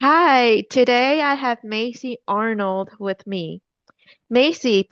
Hi, today I have Maci Arnold with me. Maci,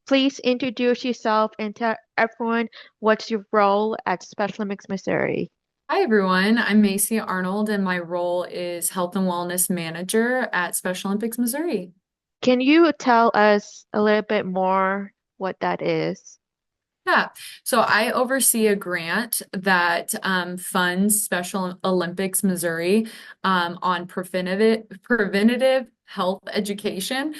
please introduce yourself and tell everyone what's your role at Special Olympics Missouri. Hi, everyone. I'm Maci Arnold, and my role is Health and Wellness Manager at Special Olympics Missouri. Can you tell us a little bit more what that is? Yeah, so I oversee a grant that funds Special Olympics Missouri on preventative health education.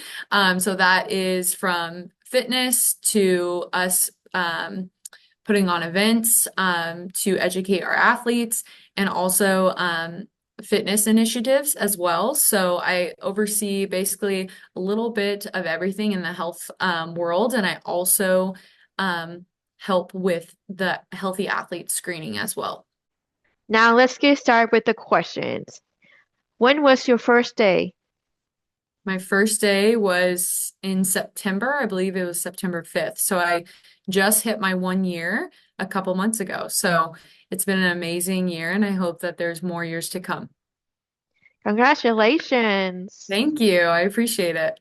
So that is from fitness to us putting on events to educate our athletes and also fitness initiatives as well. So I oversee basically a little bit of everything in the health world, and I also um, help with the healthy athlete screening as well. Now let's get started with the questions. When was your first day? My first day was in September. I believe it was September 5th. So I just hit my 1 year a couple months ago. So it's been an amazing year, and I hope that there's more years to come. Congratulations. Thank you. I appreciate it.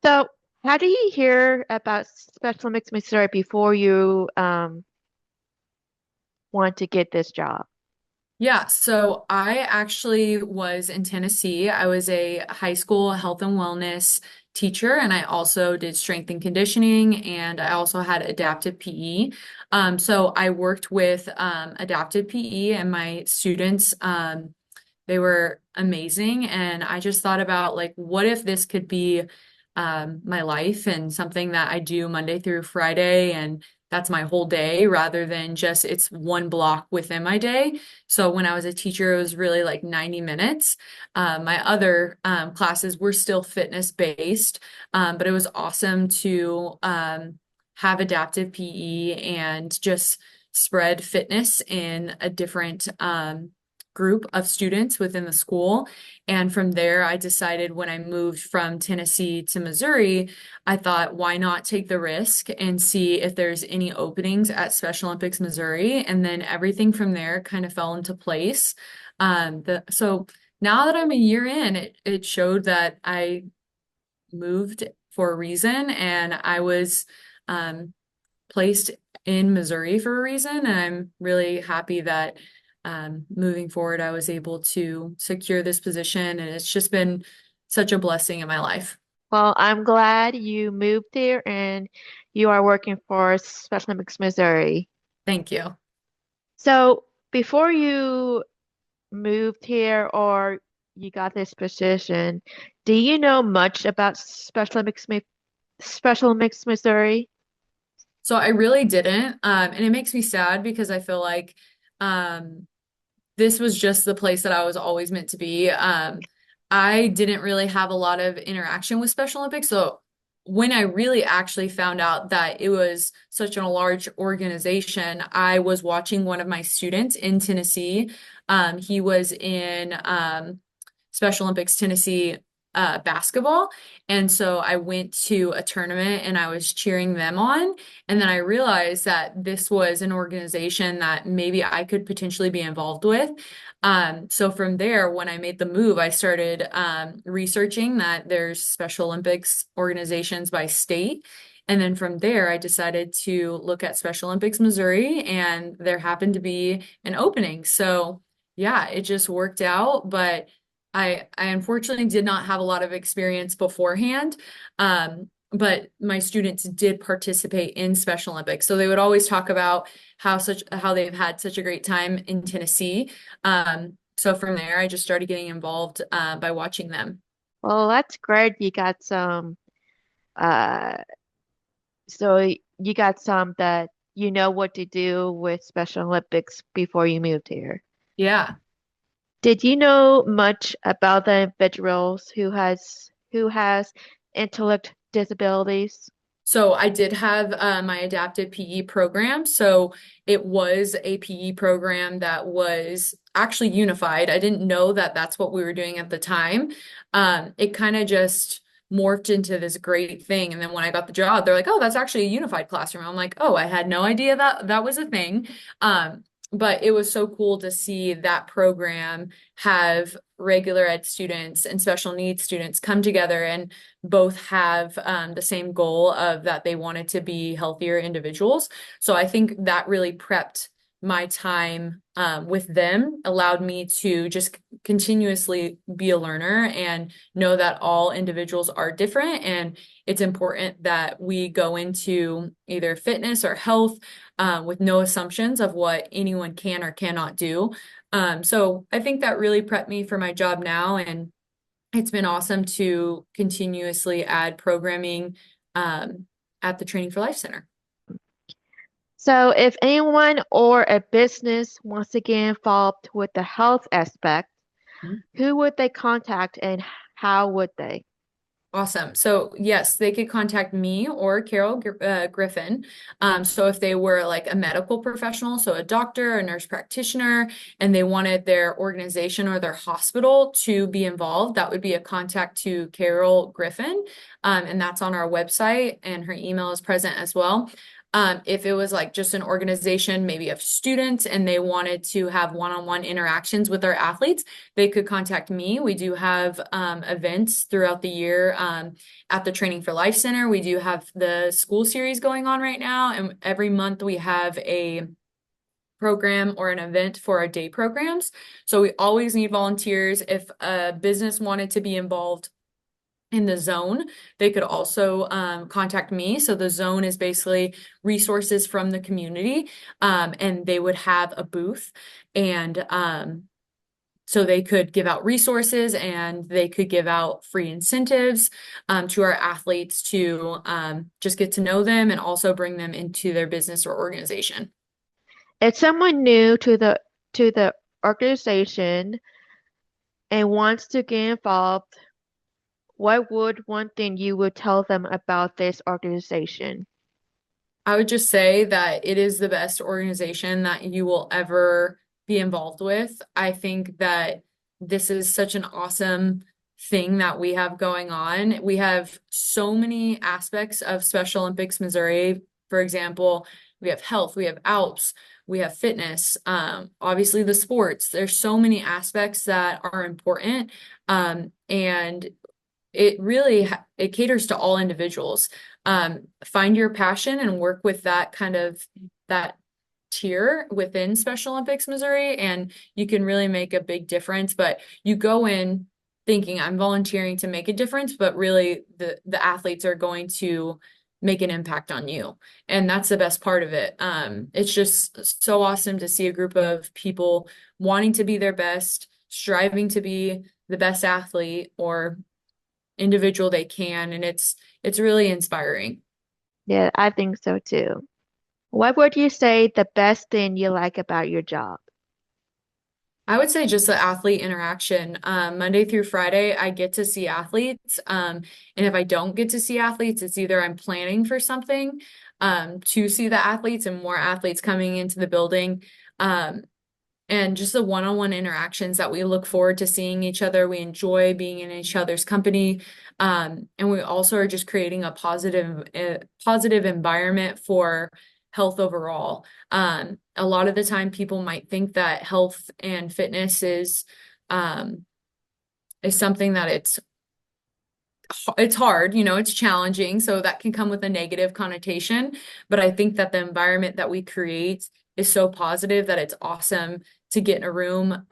So, how did you hear about Special Olympics Missouri before you want to get this job? Yeah, so I actually was in Tennessee. I was a high school health and wellness teacher, and I also did strength and conditioning, and I also had adaptive PE. So I worked with adaptive PE, and my students, they were amazing. And I just thought about like, what if this could be my life and something that I do Monday through Friday, and that's my whole day rather than just it's one block within my day. So when I was a teacher, it was really like 90 minutes. My other classes were still fitness based, but it was awesome to have adaptive PE and just spread fitness in a different group of students within the school. And from there, I decided when I moved from Tennessee to Missouri, I thought, why not take the risk and see if there's any openings at Special Olympics Missouri? And then everything from there kind of fell into place. So now that I'm a year in, it showed that I moved for a reason, and I was um, placed in Missouri for a reason. And I'm really happy that moving forward, I was able to secure this position. And it's just been such a blessing in my life. Well, I'm glad you moved here and you are working for Special Olympics Missouri. Thank you. So, before you moved here or you got this position, do you know much about Special Olympics Missouri? So I really didn't. And it makes me sad because I feel like um, this was just the place that I was always meant to be. I didn't really have a lot of interaction with Special Olympics. So when I really actually found out that it was such a large organization, I was watching one of my students in Tennessee. He was in Special Olympics Tennessee basketball. And so I went to a tournament and I was cheering them on. And then I realized that this was an organization that maybe I could potentially be involved with. So from there, when I made the move, I started researching that there's Special Olympics organizations by state. And then from there, I decided to look at Special Olympics Missouri, and there happened to be an opening. So yeah, it just worked out. But I unfortunately did not have a lot of experience beforehand. But my students did participate in Special Olympics. So they would always talk about how they've had such a great time in Tennessee. So from there, I just started getting involved by watching them. Well, that's great. You got some, uh, you got some that you know what to do with Special Olympics before you moved here. Yeah. Did you know much about the individuals who has intellect disabilities? So I did have my adaptive PE program. So it was a PE program that was actually unified. I didn't know that that's what we were doing at the time. It kind of just morphed into this great thing. And then when I got the job, they're like, "Oh, that's actually a unified classroom." I'm like, "Oh, I had no idea that that was a thing." But it was so cool to see that program have regular ed students and special needs students come together and both have the same goal of that they wanted to be healthier individuals. So I think that really prepped my time with them, allowed me to just continuously be a learner and know that all individuals are different. And it's important that we go into either fitness or health with no assumptions of what anyone can or cannot do. So I think that really prepped me for my job now, and it's been awesome to continuously add programming at the Training for Life Center. So, if anyone or a business wants to get involved with the health aspect, who would they contact and how would they? Awesome. So yes, they could contact me or Griffin. So if they were like a medical professional, so a doctor, a nurse practitioner, and they wanted their organization or their hospital to be involved, that would be a contact to Carol Griffin. And that's on our website, and her email is present as well. If it was like just an organization, maybe of students, and they wanted to have one-on-one interactions with our athletes, they could contact me. We do have events throughout the year at the Training for Life Center. We do have the school series going on right now, and every month we have a program or an event for our day programs. So we always need volunteers. If a business wanted to be involved in the zone, they could also contact me. So the zone is basically resources from the community, and they would have a booth, and so they could give out resources and they could give out free incentives to our athletes to just get to know them and also bring them into their business or organization. If someone new to the organization and wants to get involved, what would one thing you would tell them about this organization? I would just say that it is the best organization that you will ever be involved with. I think that this is such an awesome thing that we have going on. We have so many aspects of Special Olympics Missouri. For example, we have health, we have Alps, we have fitness, obviously the sports. There's so many aspects that are important. And it really it caters to all individuals. Find your passion and work with that kind of that tier within Special Olympics Missouri, and you can really make a big difference. But you go in thinking I'm volunteering to make a difference, but really the athletes are going to make an impact on you. And that's the best part of it. It's just so awesome to see a group of people wanting to be their best, striving to be the best athlete or individual they can, and it's really inspiring. Yeah, I think so too. What would you say the best thing you like about your job? I would say just the athlete interaction. Monday through Friday, I get to see athletes. And if I don't get to see athletes, it's either I'm planning for something to see the athletes and more athletes coming into the building. And just the one-on-one interactions that we look forward to seeing each other. We enjoy being in each other's company. And we also are just creating a positive environment for health overall. A lot of the time people might think that health and fitness is something that it's hard, it's challenging, so that can come with a negative connotation. But I think that the environment that we create is so positive that it's awesome to get in a room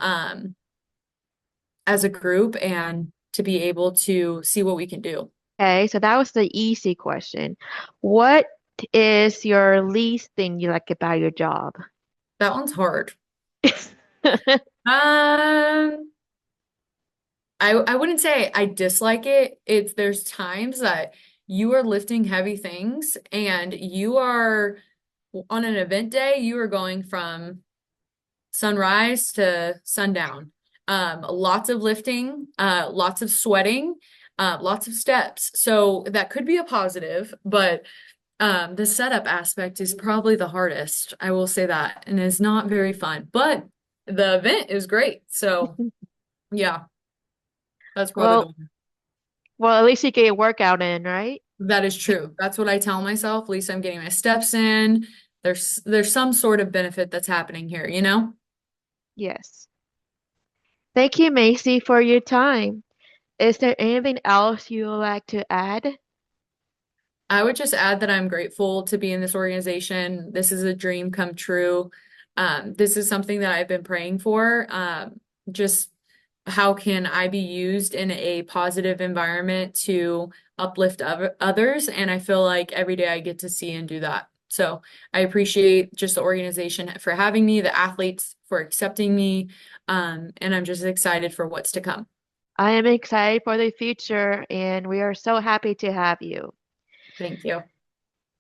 as a group and to be able to see what we can do. Okay, so that was the easy question. What is your least thing you like about your job? That one's hard. Um, I wouldn't say I dislike it. There's times that you are lifting heavy things and you are on an event day, you are going from sunrise to sundown. Lots of lifting, lots of sweating, lots of steps. So that could be a positive, but the setup aspect is probably the hardest. I will say that, and it's not very fun, but the event is great. So yeah, that's probably the Well, one. well, at least you get your workout in, right? That is true. That's what I tell myself. At least I'm getting my steps in. there's some sort of benefit that's happening here, you know? Yes. Thank you, Macy, for your time. Is there anything else you would like to add? I would just add that I'm grateful to be in this organization. This is a dream come true. This is something that I've been praying for. Just how can I be used in a positive environment to uplift others? And I feel like every day I get to see and do that. So I appreciate just the organization for having me, the athletes for accepting me, and I'm just excited for what's to come. I am excited for the future, and we are so happy to have you. Thank you.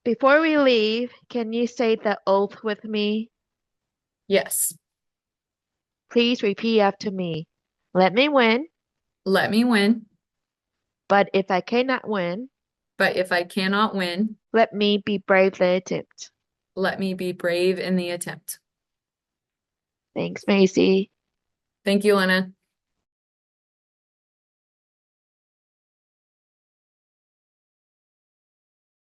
Before we leave, can you say the oath with me? Yes. Please repeat after me. Let me win, Let me win, but if I cannot win, but if I cannot win, let me be bravely attempt. let me be brave in the attempt. Thanks, Macy. Thank you, Lena.